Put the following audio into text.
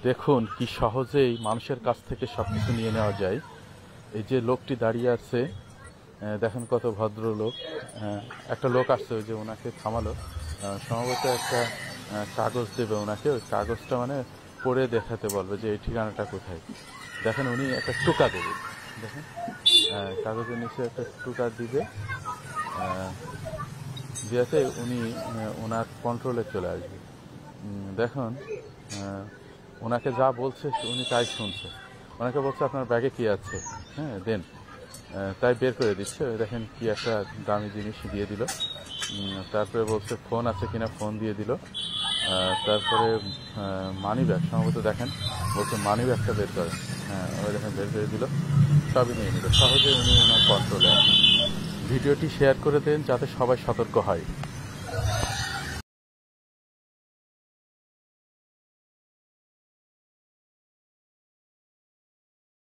দেখুন কি সহজেই মানুষের কাছ থেকে সব কিছু নিয়ে নেওয়া যায়। এই যে লোকটি দাঁড়িয়ে আছে, দেখেন কত ভদ্রলোক। একটা লোক আসছে, ওই যে ওনাকে থামালো, সম্ভবত একটা কাগজ দেবে ওনাকে। ওই কাগজটা মানে পড়ে দেখাতে বলবে যে এই ঠিকানাটা কোথায়। দেখেন উনি একটা টোকা দেবে, দেখেন কাগজের নিচে একটা টোকা দিবে, দিয়েতে উনি ওনার কন্ট্রোলে চলে আসবে। দেখুন ওনাকে যা বলছে উনি তাই শুনছে। ওনাকে বলছে আপনার ব্যাগে কি আছে, হ্যাঁ দেন, তাই বের করে দিচ্ছে। দেখেন কি একটা দামি জিনিস দিয়ে দিল। তারপরে বলছে ফোন আছে কিনা, ফোন দিয়ে দিল। তারপরে মানি ব্যাগ, সম্ভবত দেখেন বলছে মানি ব্যাগটা বের করে, হ্যাঁ ওই দেখেন বের করে দিল, সবই নিয়ে নিল। সহজে উনি ওনার কন্ট্রোলে আসেন। ভিডিওটি শেয়ার করে দেন যাতে সবাই সতর্ক হয়।